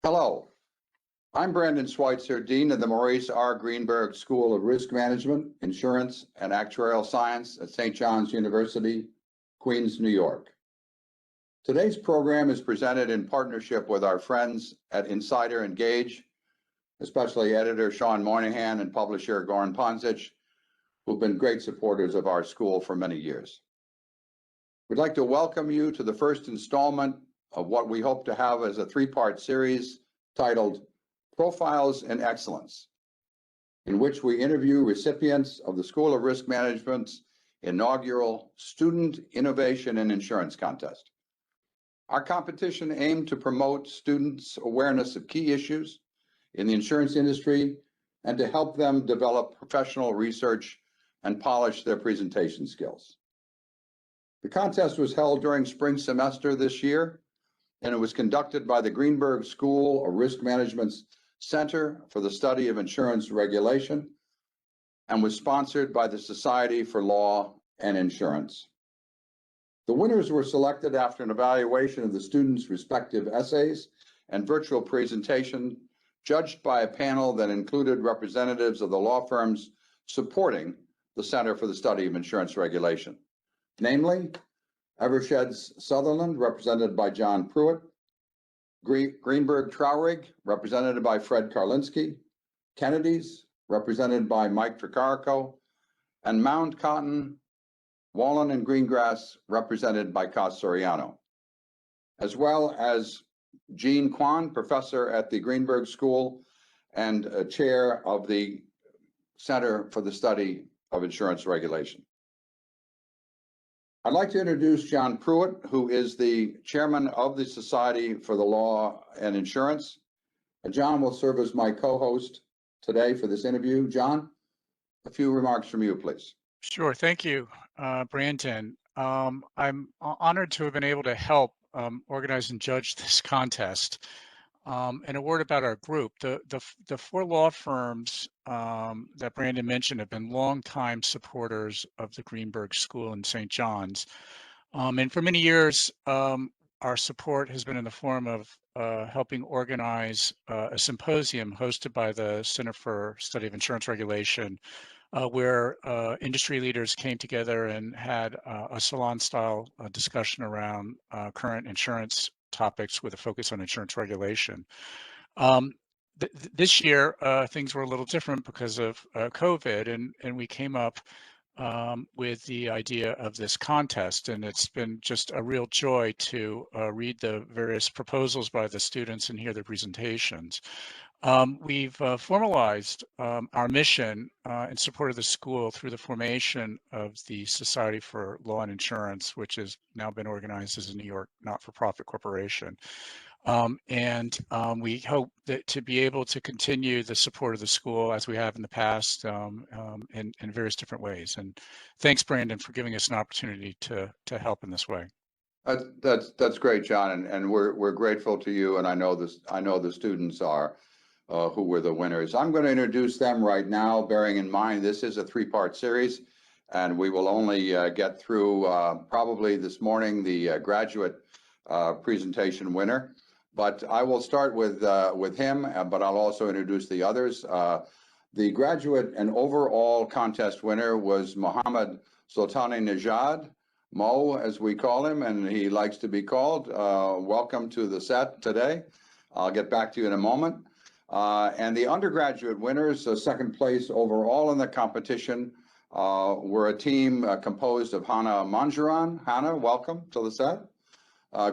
Hello, I'm Brandon Schweitzer, Dean of the Maurice R. Greenberg School of Risk Management, Insurance, and Actuarial Science at St. John's University, Queens, New York. Today's program is presented in partnership with our friends at Insider Engage, especially editor Sean Moynihan and publisher Goran Ponzic, who've been great supporters of our school for many years. We'd like to welcome you to the first installment of what we hope to have as a three-part series titled Profiles in Excellence, in which we interview recipients of the School of Risk Management's inaugural Student Innovation in Insurance Contest. Our competition aimed to promote students' awareness of key issues in the insurance industry and to help them develop professional research and polish their presentation skills. The contest was held during spring semester this year, and it was conducted by the Greenberg School of Risk Management's Center for the Study of Insurance Regulation and was sponsored by the Society for Law and Insurance. The winners were selected after an evaluation of the students' respective essays and virtual presentation, judged by a panel that included representatives of the law firms supporting the Center for the Study of Insurance Regulation, namely Eversheds Sutherland, represented by John Pruitt, Greenberg Traurig, represented by Fred Karlinski, Kennedy's, represented by Mike Tricarico, and Mount Cotton, Wallen and Greengrass, represented by Cas Soriano, as well as Jean Kwan, professor at the Greenberg School and chair of the Center for the Study of Insurance Regulation. I'd like to introduce John Pruitt, who is the chairman of the Society for the Law and Insurance. John will serve as my co-host today for this interview. John, a few remarks from you, please. Sure. Thank you, Brandon. I'm honored to have been able to help organize and judge this contest. And a word about our group. The four law firms that Brandon mentioned have been longtime supporters of the Greenberg School in St. John's. And for many years, our support has been in the form of helping organize a symposium hosted by the Center for Study of Insurance Regulation, where industry leaders came together and had a salon-style discussion around current insurance topics with a focus on insurance regulation. This year, things were a little different because of COVID, and we came up with the idea of this contest, and it's been just a real joy to read the various proposals by the students and hear their presentations. We've formalized our mission in support of the school through the formation of the Society for Law and Insurance, which has now been organized as a New York not-for-profit corporation. We hope that to be able to continue the support of the school as we have in the past in various different ways. And thanks, Brandon, for giving us an opportunity to help in this way. That's great, John, and we're grateful to you, and I know the students are who were the winners. I'm going to introduce them right now, bearing in mind this is a three-part series, and we will only get through probably this morning the graduate presentation winner. But I will start with him, but I'll also introduce the others. The graduate and overall contest winner was Mohammed Sultani Nejad, Mo, as we call him, and he likes to be called. Welcome to the set today. I'll get back to you in a moment. And the undergraduate winners, second place overall in the competition, were a team composed of Hannah Manjaran. Hannah, welcome to the set.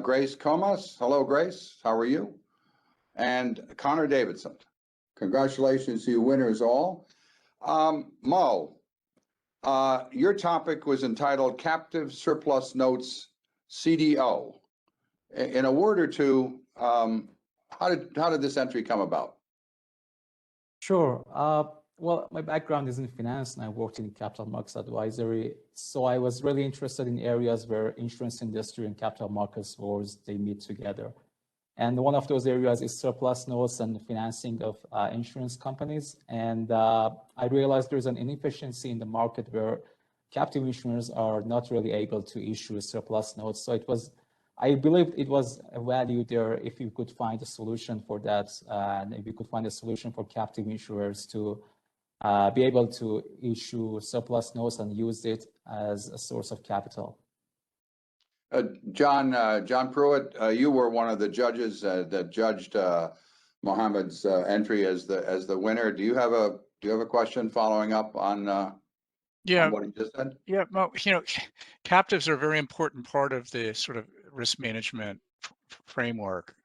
Grace Comas. Hello, Grace. How are you? And Connor Davidson. Congratulations to you winners all. Mo, your topic was entitled Captive Surplus Notes CDO. In a word or two, how did this entry come about? Sure. Well, my background is in finance and I worked in capital markets advisory. So I was really interested in areas where insurance industry and capital markets worlds, they meet together. And one of those areas is surplus notes and financing of insurance companies. And I realized there's an inefficiency in the market where captive insurers are not really able to issue surplus notes. So it was I believe it was a value there if you could find a solution for that, and if you could find a solution for captive insurers to be able to issue surplus notes and use it as a source of capital. John Pruitt, you were one of the judges that judged Mohammed's entry as the winner. Do you have a question following up on what he just said? Yeah, well, captives are a very important part of the sort of risk management framework,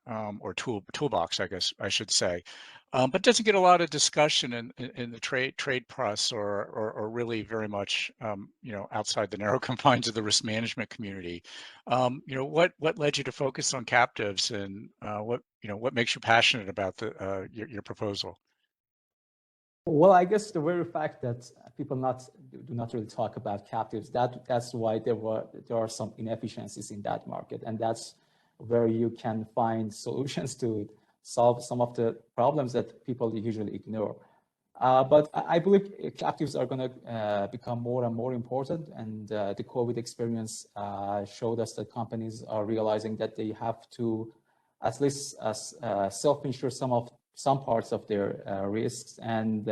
or toolbox, I guess I should say, but doesn't get a lot of discussion in the trade press or really very much outside the narrow confines of the risk management community. What led you to focus on captives, and what makes you passionate about your proposal? Well, I guess the very fact that people do not really talk about captives, that's why there are some inefficiencies in that market, and that's where you can find solutions to solve some of the problems that people usually ignore. But I believe captives are going to become more and more important, and the COVID experience showed us that companies are realizing that they have to at least self-insure some parts of their risks. And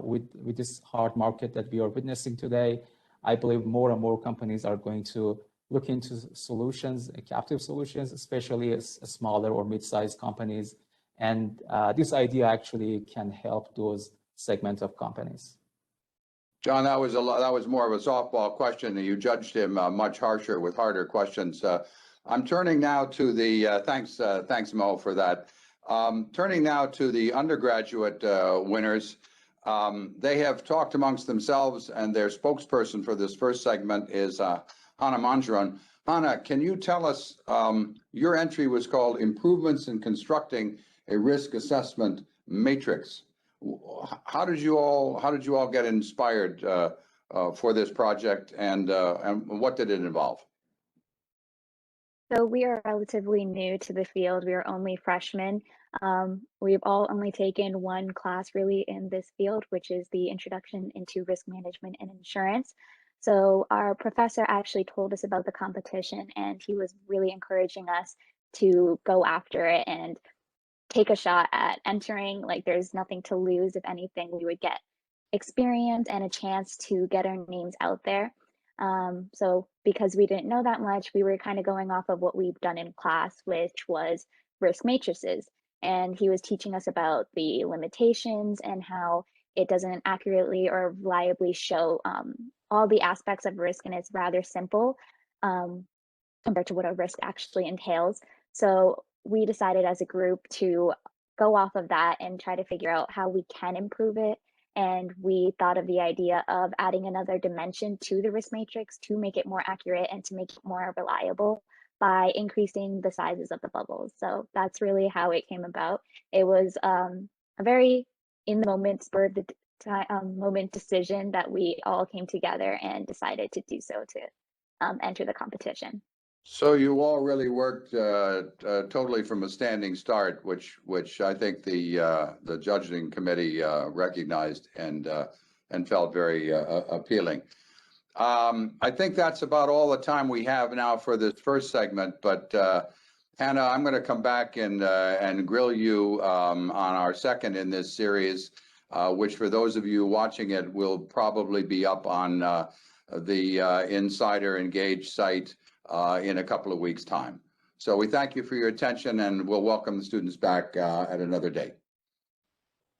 with this hard market that we are witnessing today, I believe more and more companies are going to look into solutions, captive solutions, especially as smaller or mid-sized companies. And this idea actually can help those segments of companies. John, that was more of a softball question, and you judged him much harsher with harder questions. I'm turning now to the thanks Mo for that. Turning now to the undergraduate winners. They have talked amongst themselves, and their spokesperson for this first segment is Hannah Manjaran. Hannah, can you tell us, your entry was called Improvements in Constructing a Risk Assessment Matrix. How did you all get inspired for this project, and what did it involve? So we are relatively new to the field. We are only freshmen. We've all only taken one class really in this field, which is the Introduction into Risk Management and Insurance. So our professor actually told us about the competition, and he was really encouraging us to go after it and take a shot at entering. Like, there's nothing to lose. If anything, we would get experience and a chance to get our names out there. So because we didn't know that much, we were kind of going off of what we've done in class, which was risk matrices. And he was teaching us about the limitations and how it doesn't accurately or reliably show all the aspects of risk, and it's rather simple compared to what a risk actually entails. So we decided as a group to go off of that and try to figure out how we can improve it. And we thought of the idea of adding another dimension to the risk matrix to make it more accurate and to make it more reliable by increasing the sizes of the bubbles. So that's really how it came about. It was a very in the moment, spur of the moment decision that we all came together and decided to do so to enter the competition. So you all really worked totally from a standing start, which I think the judging committee recognized and felt very appealing. I think that's about all the time we have now for this first segment. But Hannah, I'm going to come back and grill you on our second in this series, which for those of you watching it will probably be up on the Insider Engage site in a couple of weeks' time. So we thank you for your attention, and we'll welcome the students back at another date.